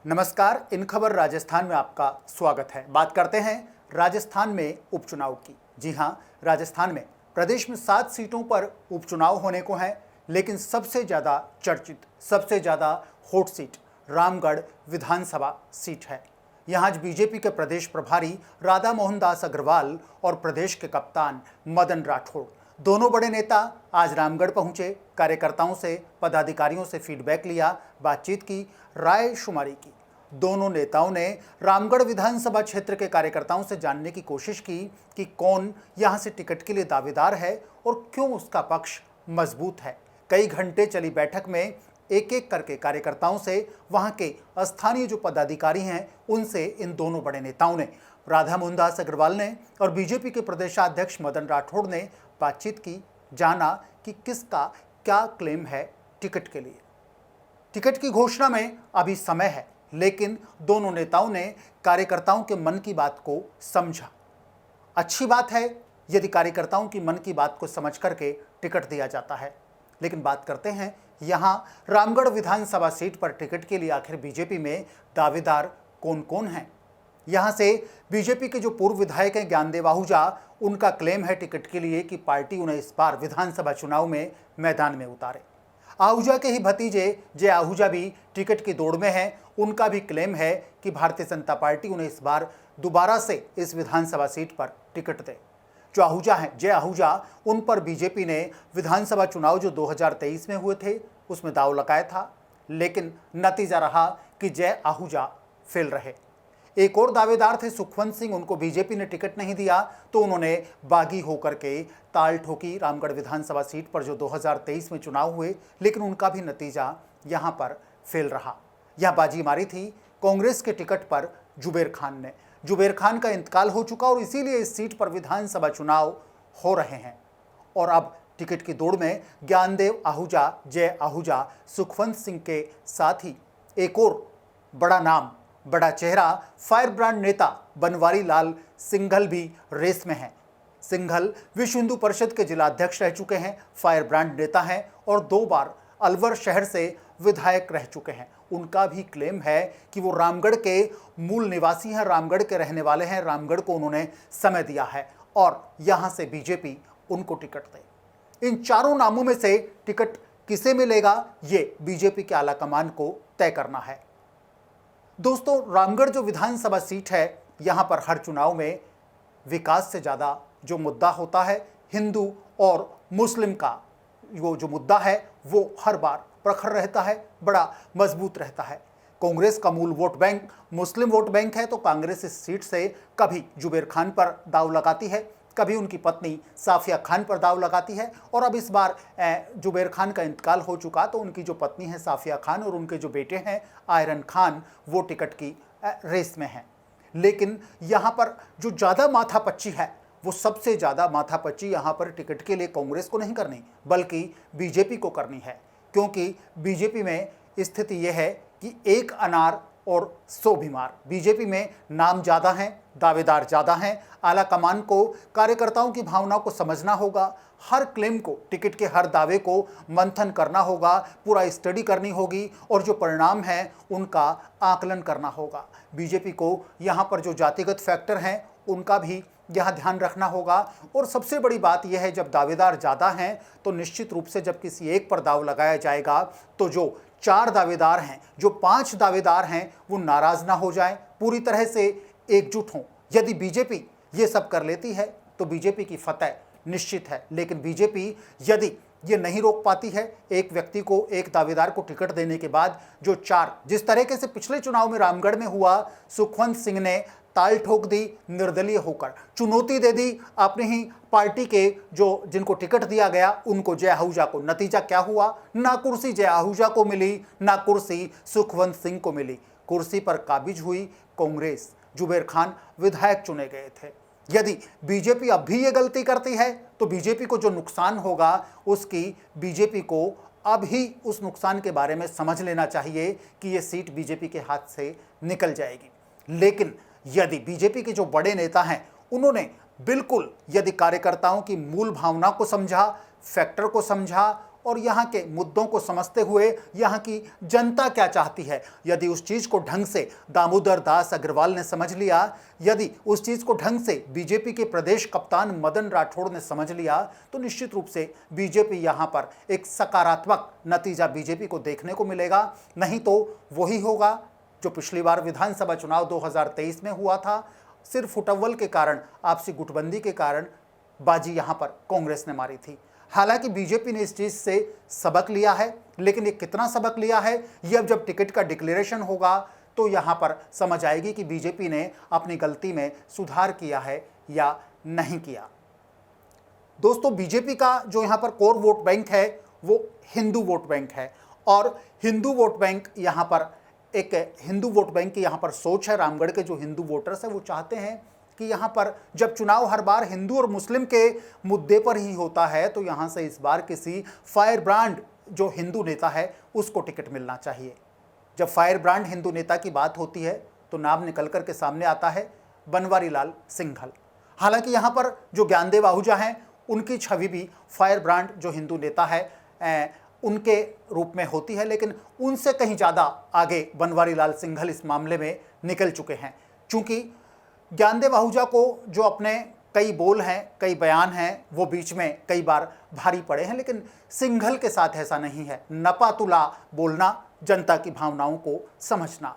नमस्कार, इन खबर राजस्थान में आपका स्वागत है। बात करते हैं राजस्थान में उपचुनाव की। जी हां, राजस्थान में प्रदेश में 7 सीटों पर उपचुनाव होने को हैं, लेकिन सबसे ज़्यादा चर्चित, सबसे ज़्यादा हॉट सीट रामगढ़ विधानसभा सीट है। यहाँ आज बीजेपी के प्रदेश प्रभारी राधा मोहन दास अग्रवाल और प्रदेश के कप्तान मदन राठौड़, दोनों बड़े नेता आज रामगढ़ पहुंचे, कार्यकर्ताओं से, पदाधिकारियों से फीडबैक लिया, बातचीत की, राय शुमारी की। दोनों नेताओं ने रामगढ़ विधानसभा क्षेत्र के कार्यकर्ताओं से जानने की कोशिश की कि कौन यहां से टिकट के लिए दावेदार है और क्यों उसका पक्ष मजबूत है। कई घंटे चली बैठक में एक एक करके कार्यकर्ताओं से, वहां के स्थानीय जो पदाधिकारी हैं उनसे इन दोनों बड़े नेताओं ने, राधा मोहन दास अग्रवाल ने और बीजेपी के प्रदेशाध्यक्ष मदन राठौड़ ने बातचीत की, जाना कि किसका क्या क्लेम है टिकट के लिए। टिकट की घोषणा में अभी समय है, लेकिन दोनों नेताओं ने कार्यकर्ताओं के मन की बात को समझा। अच्छी बात है यदि कार्यकर्ताओं की मन की बात को समझ करके टिकट दिया जाता है, लेकिन बात करते हैं यहां रामगढ़ विधानसभा सीट पर टिकट के लिए आखिर बीजेपी में दावेदार कौन कौन हैं। यहां से बीजेपी के जो पूर्व विधायक हैं ज्ञानदेव आहूजा, उनका क्लेम है टिकट के लिए कि पार्टी उन्हें इस बार विधानसभा चुनाव में मैदान में उतारे। आहूजा के ही भतीजे जय आहूजा भी टिकट की दौड़ में हैं। उनका भी क्लेम है कि भारतीय जनता पार्टी उन्हें इस बार दोबारा से इस विधानसभा सीट पर टिकट दे। जो आहूजा हैं, जय आहूजा, उन पर बीजेपी ने विधानसभा चुनाव जो 2023 में हुए थे उसमें दांव लगाया था, लेकिन नतीजा रहा कि जय आहूजा फेल रहे। एक और दावेदार थे सुखवंत सिंह, उनको बीजेपी ने टिकट नहीं दिया तो उन्होंने बागी होकर के ताल ठोकी रामगढ़ विधानसभा सीट पर जो 2023 में चुनाव हुए, लेकिन उनका भी नतीजा यहां पर फेल रहा। यह बाजी मारी थी कांग्रेस के टिकट पर जुबेर खान ने। जुबेर खान का इंतकाल हो चुका और इसीलिए इस सीट पर विधानसभा चुनाव हो रहे हैं। और अब टिकट की दौड़ में ज्ञानदेव आहूजा, जय आहूजा, सुखवंत सिंह के साथ ही एक और बड़ा नाम, बड़ा चेहरा, फायर ब्रांड नेता बनवारी लाल सिंघल भी रेस में हैं। सिंघल विश्व हिंदू परिषद के जिलाध्यक्ष रह चुके हैं, फायर ब्रांड नेता हैं और 2 बार अलवर शहर से विधायक रह चुके हैं। उनका भी क्लेम है कि वो रामगढ़ के मूल निवासी हैं, रामगढ़ के रहने वाले हैं, रामगढ़ को उन्होंने समय दिया है और यहाँ से बीजेपी उनको टिकट दे। इन चारों नामों में से टिकट किसे मिलेगा, ये बीजेपी के आला कमान को तय करना है। दोस्तों, रामगढ़ जो विधानसभा सीट है, यहाँ पर हर चुनाव में विकास से ज़्यादा जो मुद्दा होता है, हिंदू और मुस्लिम का वो जो मुद्दा है वो हर बार प्रखर रहता है, बड़ा मजबूत रहता है। कांग्रेस का मूल वोट बैंक मुस्लिम वोट बैंक है, तो कांग्रेस इस सीट से कभी जुबेर खान पर दाव लगाती है, कभी उनकी पत्नी साफिया खान पर दाव लगाती है और अब इस बार जुबेर खान का इंतकाल हो चुका तो उनकी जो पत्नी है साफिया खान और उनके जो बेटे हैं आयरन खान, वो टिकट की रेस में हैं। लेकिन यहाँ पर जो ज़्यादा माथापच्ची है, वो सबसे ज़्यादा माथापच्ची यहाँ पर टिकट के लिए कांग्रेस को नहीं करनी बल्कि बीजेपी को करनी है, क्योंकि बीजेपी में स्थिति यह है कि एक अनार और 100 बीमार। बीजेपी में नाम ज़्यादा हैं, दावेदार ज़्यादा हैं। आला कमान को कार्यकर्ताओं की भावना को समझना होगा, हर क्लेम को, टिकट के हर दावे को मंथन करना होगा, पूरा स्टडी करनी होगी और जो परिणाम है उनका आकलन करना होगा। बीजेपी को यहाँ पर जो जातिगत फैक्टर हैं उनका भी यहाँ ध्यान रखना होगा। और सबसे बड़ी बात यह है, जब दावेदार ज़्यादा हैं तो निश्चित रूप से जब किसी एक पर दाव लगाया जाएगा तो जो 4 दावेदार हैं, जो 5 दावेदार हैं, वो नाराज़ ना हो जाएं, पूरी तरह से एकजुट हों। यदि बीजेपी ये सब कर लेती है तो बीजेपी की फतह निश्चित है, लेकिन बीजेपी यदि ये नहीं रोक पाती है एक व्यक्ति को, एक दावेदार को टिकट देने के बाद, जो 4, जिस तरीके से पिछले चुनाव में रामगढ़ में हुआ, सुखवंत सिंह ने ताल ठोक दी, निर्दलीय होकर चुनौती दे दी अपनी ही पार्टी के जो जिनको टिकट दिया गया उनको, जय आहूजा को। नतीजा क्या हुआ? ना कुर्सी जय आहूजा को मिली, ना कुर्सी सुखवंत सिंह को मिली। कुर्सी पर काबिज हुई कांग्रेस, जुबेर खान विधायक चुने गए थे। यदि बीजेपी अब भी ये गलती करती है तो बीजेपी को जो नुकसान होगा उसकी बीजेपी को अब ही उस नुकसान के बारे में समझ लेना चाहिए कि ये सीट बीजेपी के हाथ से निकल जाएगी। लेकिन यदि बीजेपी के जो बड़े नेता हैं उन्होंने बिल्कुल यदि कार्यकर्ताओं की मूल भावना को समझा, फैक्टर को समझा और यहाँ के मुद्दों को समझते हुए यहाँ की जनता क्या चाहती है। यदि उस चीज़ को ढंग से दामोदर दास अग्रवाल ने समझ लिया, यदि उस चीज़ को ढंग से बीजेपी के प्रदेश कप्तान मदन राठौड़ ने समझ लिया, तो निश्चित रूप से बीजेपी यहाँ पर एक सकारात्मक नतीजा बीजेपी को देखने को मिलेगा। नहीं तो वही होगा जो पिछली बार विधानसभा चुनाव 2023 में हुआ था। सिर्फ फुटअव्वल के कारण, आपसी गुटबंदी के कारण बाजी यहां पर कांग्रेस ने मारी थी। हालांकि बीजेपी ने इस चीज से सबक लिया है, लेकिन ये कितना सबक लिया है ये अब जब टिकट का डिक्लेरेशन होगा तो यहां पर समझ आएगी कि बीजेपी ने अपनी गलती में सुधार किया है या नहीं किया। दोस्तों, बीजेपी का जो यहां पर कोर वोट बैंक है वो हिंदू वोट बैंक है, और हिंदू वोट बैंक यहां पर एक हिंदू वोट बैंक की यहाँ पर सोच है। रामगढ़ के जो हिंदू वोटर्स हैं वो चाहते हैं कि यहाँ पर जब चुनाव हर बार हिंदू और मुस्लिम के मुद्दे पर ही होता है, तो यहाँ से इस बार किसी फायर ब्रांड जो हिंदू नेता है उसको टिकट मिलना चाहिए। जब फायर ब्रांड हिंदू नेता की बात होती है तो नाम निकल कर के सामने आता है बनवारी लाल सिंघल। हालांकि यहाँ पर जो ज्ञानदेव आहूजा हैं उनकी छवि भी फायर ब्रांड जो हिंदू नेता है उनके रूप में होती है, लेकिन उनसे कहीं ज़्यादा आगे बनवारी लाल सिंघल इस मामले में निकल चुके हैं। चूँकि ज्ञानदेव आहूजा को जो अपने कई बोल हैं, कई बयान हैं, वो बीच में कई बार भारी पड़े हैं, लेकिन सिंघल के साथ ऐसा नहीं है। नपातुला बोलना, जनता की भावनाओं को समझना।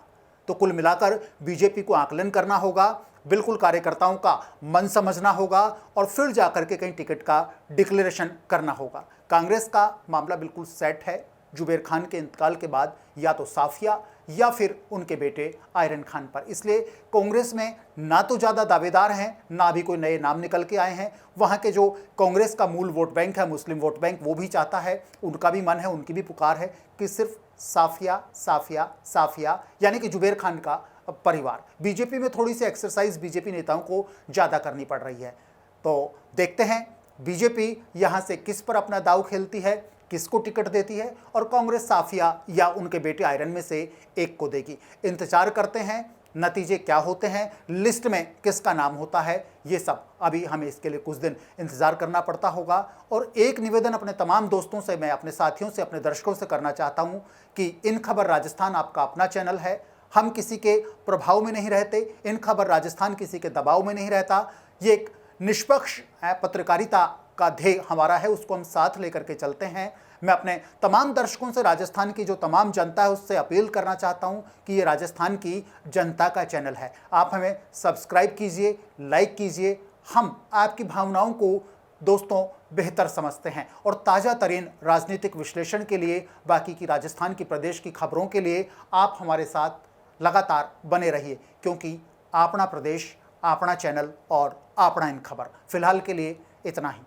तो कुल मिलाकर बीजेपी को आकलन करना होगा, बिल्कुल कार्यकर्ताओं का मन समझना होगा और फिर जाकर के कहीं टिकट का डिक्लेरेशन करना होगा। कांग्रेस का मामला बिल्कुल सेट है। जुबेर खान के इंतकाल के बाद या तो साफिया या फिर उनके बेटे आयरन खान पर, इसलिए कांग्रेस में ना तो ज़्यादा दावेदार हैं, ना अभी कोई नए नाम निकल के आए हैं। वहाँ के जो कांग्रेस का मूल वोट बैंक है, मुस्लिम वोट बैंक, वो भी चाहता है, उनका भी मन है, उनकी भी पुकार है कि सिर्फ साफिया साफिया साफिया, यानी कि जुबेर खान का परिवार। बीजेपी में थोड़ी सी एक्सरसाइज बीजेपी नेताओं को ज़्यादा करनी पड़ रही है। तो देखते हैं बीजेपी यहाँ से किस पर अपना दाव खेलती है, किसको टिकट देती है, और कांग्रेस साफिया या उनके बेटे आयरन में से एक को देगी। इंतजार करते हैं नतीजे क्या होते हैं, लिस्ट में किसका नाम होता है, ये सब अभी हमें इसके लिए कुछ दिन इंतज़ार करना पड़ता होगा। और एक निवेदन अपने तमाम दोस्तों से, मैं अपने साथियों से, अपने दर्शकों से करना चाहता हूँ कि इन खबर राजस्थान आपका अपना चैनल है। हम किसी के प्रभाव में नहीं रहते, इन खबर राजस्थान किसी के दबाव में नहीं रहता। ये एक निष्पक्ष पत्रकारिता का ध्येय हमारा है, उसको हम साथ लेकर के चलते हैं। मैं अपने तमाम दर्शकों से, राजस्थान की जो तमाम जनता है उससे अपील करना चाहता हूं कि ये राजस्थान की जनता का चैनल है। आप हमें सब्सक्राइब कीजिए, लाइक कीजिए। हम आपकी भावनाओं को दोस्तों बेहतर समझते हैं, और ताज़ा तरीन राजनीतिक विश्लेषण के लिए, बाकी की राजस्थान की प्रदेश की खबरों के लिए आप हमारे साथ लगातार बने रहिए, क्योंकि अपना प्रदेश, अपना चैनल और अपना इन खबर। फिलहाल के लिए इतना ही।